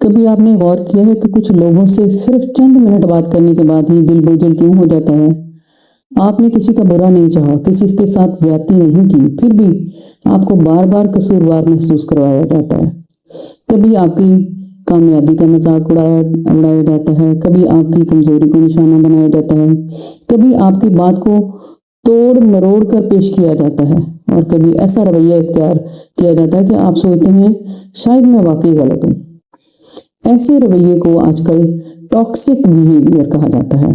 کبھی آپ نے غور کیا ہے کہ کچھ لوگوں سے صرف چند منٹ بات کرنے کے بعد ہی دل بوجھل کیوں ہو جاتا ہے؟ آپ نے کسی کا برا نہیں چاہا، کسی کے ساتھ زیادتی نہیں کی، پھر بھی آپ کو بار بار قصوروار محسوس کروایا جاتا ہے۔ کبھی آپ کی کامیابی کا مذاق اڑایا جاتا ہے، کبھی آپ کی کمزوری کو نشانہ بنایا جاتا ہے، کبھی آپ کی بات کو توڑ مروڑ کر پیش کیا جاتا ہے، اور کبھی ایسا رویہ اختیار کیا جاتا ہے کہ آپ سوچتے ہیں شاید میں واقعی غلط ہوں۔ ایسے رویے کو آج کل ٹاکسک بیہیویئر کہا جاتا ہے،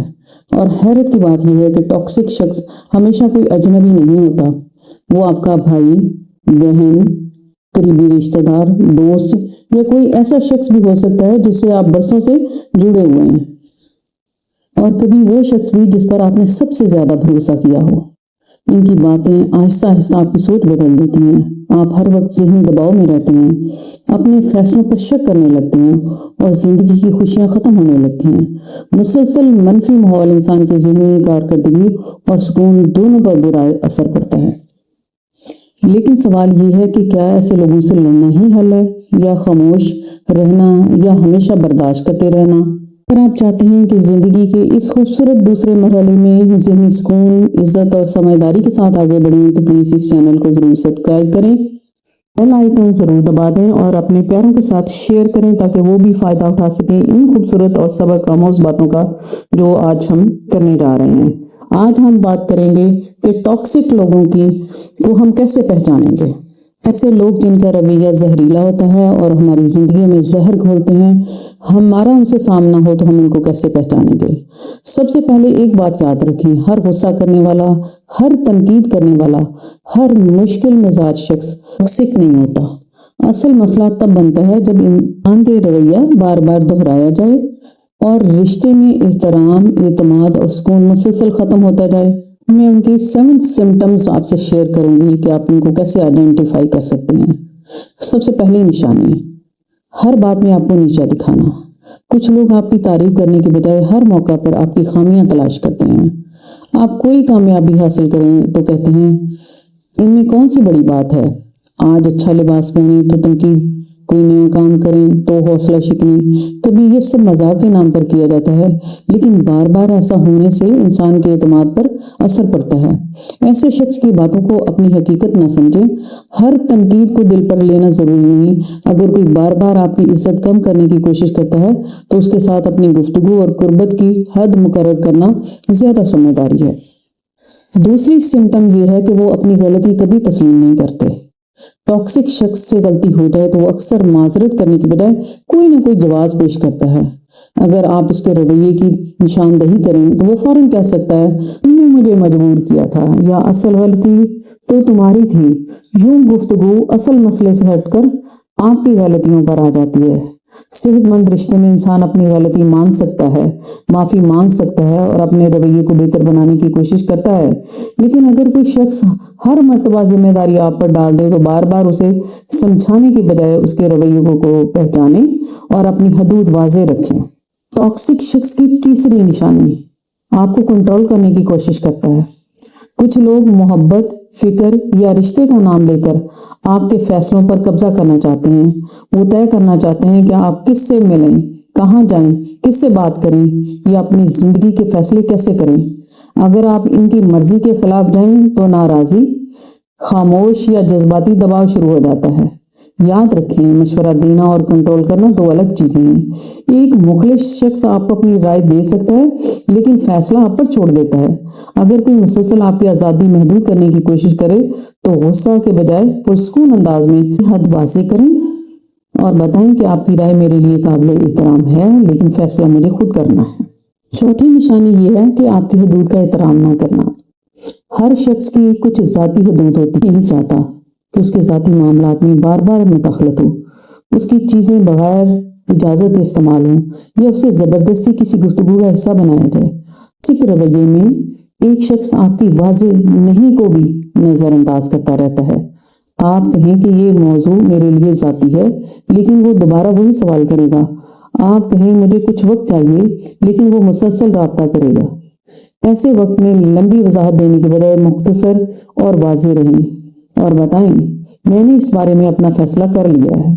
اور حیرت کی بات یہ ہے کہ ٹاکسک شخص ہمیشہ کوئی اجنبی نہیں ہوتا۔ وہ آپ کا بھائی، بہن، قریبی رشتہ دار، دوست یا کوئی ایسا شخص بھی ہو سکتا ہے جس سے آپ برسوں سے جڑے ہوئے ہیں، اور کبھی وہ شخص بھی جس پر آپ نے سب سے زیادہ بھروسہ کیا ہو۔ ان کی باتیں آہستہ آہستہ آپ کی سوچ بدل دیتی ہیں۔ آپ ہر وقت ذہنی دباؤ میں رہتے ہیں، اپنے فیصلوں پر شک کرنے لگتے ہیں، اور زندگی کی خوشیاں ختم ہونے لگتی ہیں۔ مسلسل منفی ماحول انسان کی ذہنی کارکردگی اور سکون دونوں پر برا اثر پڑتا ہے۔ لیکن سوال یہ ہے کہ کیا ایسے لوگوں سے لڑنا ہی حل ہے، یا خاموش رہنا، یا ہمیشہ برداشت کرتے رہنا؟ اگر آپ چاہتے ہیں کہ زندگی کے اس خوبصورت دوسرے مرحلے میں ذہنی سکون، عزت اور سمجھداری کے ساتھ آگے بڑھیں تو پلیز اس چینل کو ضرور سبسکرائب کریں، بیل آئیکن ضرور دبا دیں، اور اپنے پیاروں کے ساتھ شیئر کریں تاکہ وہ بھی فائدہ اٹھا سکیں ان خوبصورت اور سبق آموز باتوں کا جو آج ہم کرنے جا رہے ہیں۔ آج ہم بات کریں گے کہ ٹاکسک لوگوں کو ہم کیسے پہچانیں گے۔ ایسے لوگ جن کا رویہ زہریلا ہوتا ہے اور ہماری زندگی میں زہر گھولتے ہیں، ہمارا ان سے سامنا ہو تو ہم ان کو کیسے پہچانیں گے؟ سب سے پہلے ایک بات یاد رکھیں، ہر غصہ کرنے والا، ہر تنقید کرنے والا، ہر مشکل مزاج شخص ٹاکسک نہیں ہوتا۔ اصل مسئلہ تب بنتا ہے جب اندھے رویہ بار بار دہرایا جائے اور رشتے میں احترام، اعتماد اور سکون مسلسل ختم ہوتا جائے۔ میں ان کی 7 سمٹمز آپ سے شیئر کروں گی کہ آپ ان کو کیسے آئیڈینٹیفائی کر سکتے ہیں۔ سب سے پہلی نشانی، ہر بات میں آپ کو نیچا دکھانا۔ کچھ لوگ آپ کی تعریف کرنے کے بجائے ہر موقع پر آپ کی خامیاں تلاش کرتے ہیں۔ آپ کوئی کامیابی حاصل کریں تو کہتے ہیں ان میں کون سی بڑی بات ہے، آج اچھا لباس پہنیں تو تنقید، کوئی نیا کام کریں تو حوصلہ شکنی۔ کبھی یہ سب مذاق کے نام پر کیا جاتا ہے، لیکن بار بار ایسا ہونے سے انسان کے اعتماد پر اثر پڑتا ہے۔ ایسے شخص کی باتوں کو اپنی حقیقت نہ سمجھیں۔ ہر تنقید کو دل پر لینا ضروری نہیں۔ اگر کوئی بار بار آپ کی عزت کم کرنے کی کوشش کرتا ہے تو اس کے ساتھ اپنی گفتگو اور قربت کی حد مقرر کرنا زیادہ سمجھداری ہے۔ دوسری سمٹم یہ ہے کہ وہ اپنی غلطی کبھی تسلیم نہیں کرتے۔ ٹاکسک شخص سے غلطی ہو جائے تو وہ اکثر معذرت کرنے کی بجائے کوئی نہ کوئی جواز پیش کرتا ہے۔ اگر آپ اس کے رویے کی نشاندہی کریں تو وہ فوراً کہہ سکتا ہے تم نے مجھے مجبور کیا تھا، یا اصل غلطی تو تمہاری تھی۔ یوں گفتگو اصل مسئلے سے ہٹ کر آپ کی غلطیوں پر آ جاتی ہے۔ صحت مند رشتے میں انسان اپنی غلطی مان سکتا ہے، معافی مانگ سکتا ہے اور اپنے رویے کو بہتر بنانے کی کوشش کرتا ہے۔ لیکن اگر کوئی شخص ہر مرتبہ ذمہ داری آپ پر ڈال دے تو بار بار اسے سمجھانے کی بجائے اس کے رویے کو پہچانیں اور اپنی حدود واضح رکھیں۔ ٹاکسک شخص کی تیسری نشانی، آپ کو کنٹرول کرنے کی کوشش کرتا ہے۔ کچھ لوگ محبت، فکر یا رشتے کا نام لے کر آپ کے فیصلوں پر قبضہ کرنا چاہتے ہیں۔ وہ طے کرنا چاہتے ہیں کہ آپ کس سے ملیں، کہاں جائیں، کس سے بات کریں، یا اپنی زندگی کے فیصلے کیسے کریں۔ اگر آپ ان کی مرضی کے خلاف جائیں تو ناراضی، خاموش یا جذباتی دباؤ شروع ہو جاتا ہے۔ یاد رکھیں، مشورہ دینا اور کنٹرول کرنا دو الگ چیزیں ہیں۔ ایک مخلص شخص آپ کو اپنی رائے دے سکتا ہے لیکن فیصلہ آپ پر چھوڑ دیتا ہے۔ اگر کوئی مسلسل آپ کی آزادی محدود کرنے کی کوشش کرے تو غصہ کے بجائے پرسکون انداز میں حد واضح کریں اور بتائیں کہ آپ کی رائے میرے لیے قابل احترام ہے، لیکن فیصلہ مجھے خود کرنا ہے۔ چوتھی نشانی یہ ہے کہ آپ کی حدود کا احترام نہ کرنا۔ ہر شخص کی کچھ ذاتی حدود ہوتی ہے، نہیں چاہتا کہ اس کے ذاتی معاملات میں بار بار مداخلت ہو، اس کی چیزیں بغیر اجازت استعمال ہوں، یا اسے زبردستی کسی گفتگو کا حصہ بنایا جائے۔ ٹاکسک رویے میں ایک شخص آپ کی واضح نہیں کو بھی نظر انداز کرتا رہتا ہے۔ آپ کہیں کہ یہ موضوع میرے لیے ذاتی ہے، لیکن وہ دوبارہ وہی سوال کرے گا۔ آپ کہیں مجھے کچھ وقت چاہیے، لیکن وہ مسلسل رابطہ کرے گا۔ ایسے وقت میں لمبی وضاحت دینے کے بجائے مختصر اور واضح رہیں اور بتائیں میں نے اس بارے میں اپنا فیصلہ کر لیا ہے۔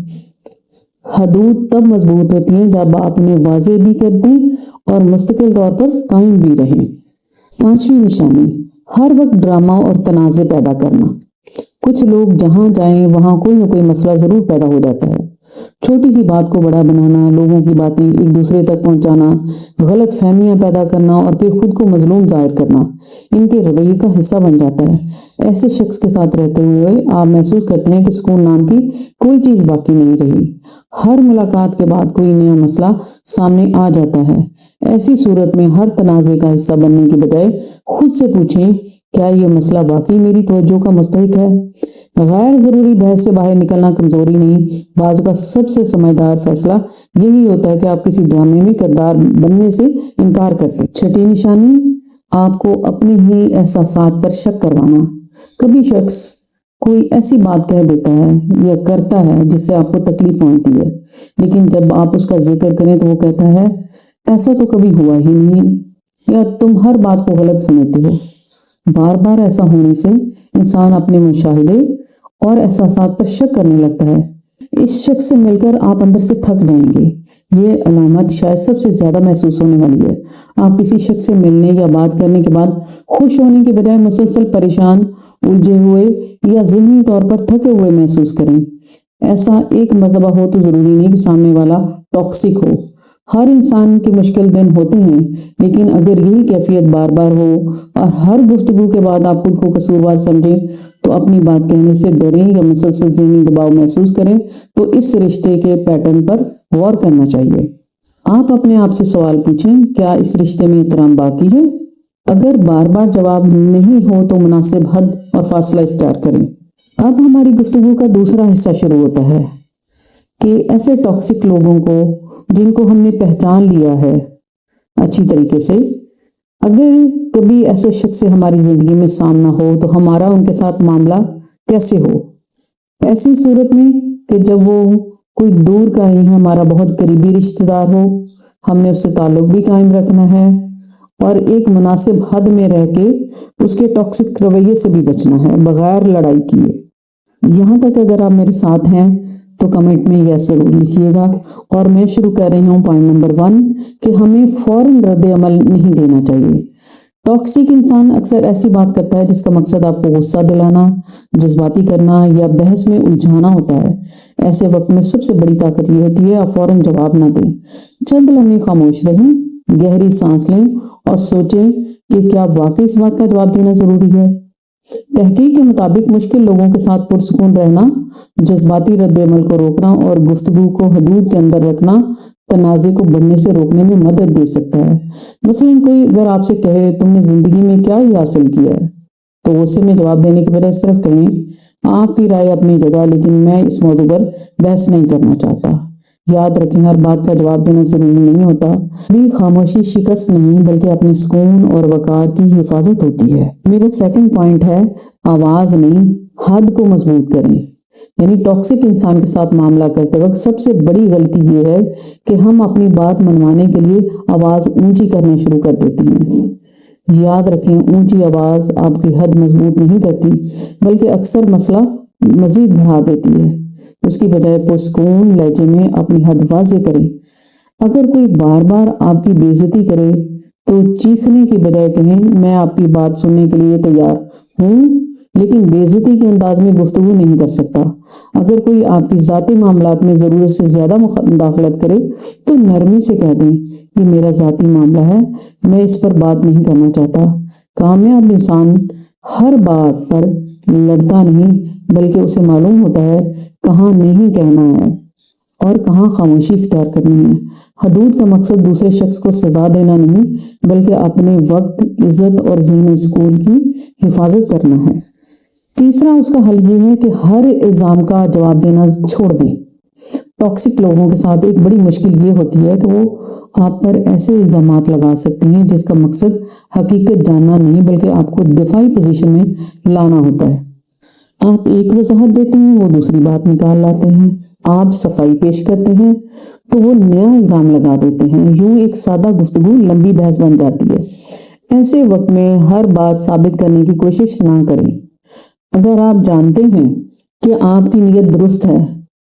حدود تب مضبوط ہوتی ہیں جب آپ انہیں واضح بھی کر دیں اور مستقل طور پر قائم بھی رہیں۔ 5ویں نشانی، ہر وقت ڈرامہ اور تنازع پیدا کرنا۔ کچھ لوگ جہاں جائیں وہاں کوئی نہ کوئی مسئلہ ضرور پیدا ہو جاتا ہے۔ چھوٹی سی بات کو بڑا بنانا، لوگوں کی باتیں ایک دوسرے تک پہنچانا، غلط فہمیاں پیدا کرنا اور پھر خود کو مظلوم ظاہر کرنا ان کے رویے کا حصہ بن جاتا ہے۔ ایسے شخص کے ساتھ رہتے ہوئے آپ محسوس کرتے ہیں کہ سکون نام کی کوئی چیز باقی نہیں رہی۔ ہر ملاقات کے بعد کوئی نیا مسئلہ سامنے آ جاتا ہے۔ ایسی صورت میں ہر تنازع کا حصہ بننے کے بجائے خود سے پوچھیں، کیا یہ مسئلہ واقعی میری توجہ کا مستحق ہے؟ غیر ضروری بحث سے باہر نکلنا کمزوری نہیں، بعض کا سب سے سمجھدار فیصلہ یہی ہوتا ہے کہ آپ کسی ڈرامے میں کردار بننے سے انکار کرتے۔ 6 نشانی، آپ کو اپنے ہی احساسات پر شک کروانا۔ کبھی شخص کوئی ایسی بات کہہ دیتا ہے یا کرتا ہے جس سے آپ کو تکلیف پہنچتی ہے، لیکن جب آپ اس کا ذکر کریں تو وہ کہتا ہے ایسا تو کبھی ہوا ہی نہیں، یا تم ہر بات کو غلط سمجھتے ہو۔ بار بار ایسا ہونے سے انسان اپنے مشاہدے اور احساسات پر شک کرنے لگتا ہے۔ اس شخص سے مل کر آپ اندر سے تھک جائیں گے۔ یہ علامت شاید سب سے زیادہ محسوس ہونے والی ہے۔ آپ کسی شخص سے ملنے یا بات کرنے کے بعد خوش ہونے کے بجائے مسلسل پریشان، الجھے ہوئے یا ذہنی طور پر تھکے ہوئے محسوس کریں۔ ایسا ایک مرتبہ ہو تو ضروری نہیں کہ سامنے والا ٹاکسک ہو۔ ہر انسان کے مشکل دن ہوتے ہیں، لیکن اگر یہی کیفیت بار بار ہو اور ہر گفتگو کے بعد آپ خود کو قصوروار سمجھیں تو اپنی بات کہنے سے ڈریں یا مسلسل ذہنی دباؤ محسوس کریں تو اس رشتے کے پیٹرن پر غور کرنا چاہیے۔ آپ اپنے آپ سے سوال پوچھیں، کیا اس رشتے میں احترام باقی ہے؟ اگر بار بار جواب نہیں ہو تو مناسب حد اور فاصلہ اختیار کریں۔ اب ہماری گفتگو کا دوسرا حصہ شروع ہوتا ہے کہ ایسے ٹاکسک لوگوں کو جن کو ہم نے پہچان لیا ہے اچھی طریقے سے، اگر کبھی ایسے شخص سے ہماری زندگی میں سامنا ہو تو ہمارا ان کے ساتھ معاملہ کیسے ہو؟ ایسی صورت میں کہ جب وہ کوئی دور کا نہیں، ہمارا بہت قریبی رشتہ دار ہو، ہم نے اس سے تعلق بھی قائم رکھنا ہے اور ایک مناسب حد میں رہ کے اس کے ٹاکسک رویے سے بھی بچنا ہے بغیر لڑائی کیے۔ یہاں تک اگر آپ میرے ساتھ ہیں تو کمنٹ میں یس ضرور لکھیے گا۔ اور میں شروع کر رہی ہوں پوائنٹ نمبر 1 کہ ہمیں فوراً رد عمل نہیں دینا چاہیے۔ ٹاکسک انسان اکثر ایسی بات کرتا ہے جس کا مقصد آپ کو غصہ دلانا، جذباتی کرنا یا بحث میں الجھانا ہوتا ہے۔ ایسے وقت میں سب سے بڑی طاقت یہ ہوتی ہے آپ فوراً جواب نہ دیں، چند لمحے خاموش رہیں، گہری سانس لیں اور سوچیں کہ کیا واقعی اس بات کا جواب دینا ضروری ہے۔ تحقیق کے مطابق مشکل لوگوں کے ساتھ پرسکون رہنا، جذباتی رد عمل کو روکنا اور گفتگو کو حدود کے اندر رکھنا تنازع کو بڑھنے سے روکنے میں مدد دے سکتا ہے۔ مثلاً کوئی اگر آپ سے کہے تم نے زندگی میں کیا ہی حاصل کیا ہے تو غصے میں جواب دینے کے بجائے اس طرف کہیں آپ کی رائے اپنی جگہ، لیکن میں اس موضوع پر بحث نہیں کرنا چاہتا۔ یاد رکھیں ہر بات کا جواب دینا ضروری نہیں ہوتا۔ بھی خاموشی شکست نہیں بلکہ اپنے سکون اور وقار کی حفاظت ہوتی ہے۔ میرا سیکنڈ پوائنٹ ہے آواز نہیں، حد کو مضبوط کریں۔ یعنی ٹاکسک انسان کے ساتھ معاملہ کرتے وقت سب سے بڑی غلطی یہ ہے کہ ہم اپنی بات منوانے کے لیے آواز اونچی کرنا شروع کر دیتے ہیں۔ یاد رکھیں اونچی آواز آپ کی حد مضبوط نہیں کرتی بلکہ اکثر مسئلہ مزید بڑھا دیتی ہے۔ اس کی بجائے پرسکون لہجے میں اپنی حد واضح کریں۔ اگر کوئی بار بار آپ کی بے عزتی کرے تو چیخنے کی بجائے کہیں میں آپ کی بات سننے کے لیے تیار ہوں لیکن بے عزتی کے انداز میں گفتگو نہیں کر سکتا۔ اگر کوئی آپ کی ذاتی معاملات میں ضرورت سے زیادہ مداخلت کرے تو نرمی سے کہہ دیں یہ میرا ذاتی معاملہ ہے، میں اس پر بات نہیں کرنا چاہتا۔ کامیاب انسان ہر بات پر لڑتا نہیں بلکہ اسے معلوم ہوتا ہے کہاں نہیں کہنا ہے اور کہاں خاموشی اختیار کرنی ہے۔ حدود کا مقصد دوسرے شخص کو سزا دینا نہیں بلکہ اپنے وقت، عزت اور ذہنی سکون کی حفاظت کرنا ہے۔ تیسرا اس کا حل یہ ہے کہ ہر الزام کا جواب دینا چھوڑ دیں۔ ٹاکسک لوگوں کے ساتھ ایک بڑی مشکل یہ ہوتی ہے کہ وہ آپ پر ایسے الزامات لگا سکتے ہیں جس کا مقصد حقیقت جاننا نہیں بلکہ آپ کو دفاعی پوزیشن میں لانا ہوتا ہے۔ آپ ایک وضاحت دیتے ہیں وہ دوسری بات نکال لاتے ہیں، آپ صفائی پیش کرتے ہیں تو وہ نیا الزام لگا دیتے ہیں، یوں ایک سادہ گفتگو لمبی بحث بن جاتی ہے۔ ایسے وقت میں ہر بات ثابت کرنے کی کوشش نہ کریں۔ اگر آپ جانتے ہیں کہ آپ کی نیت درست ہے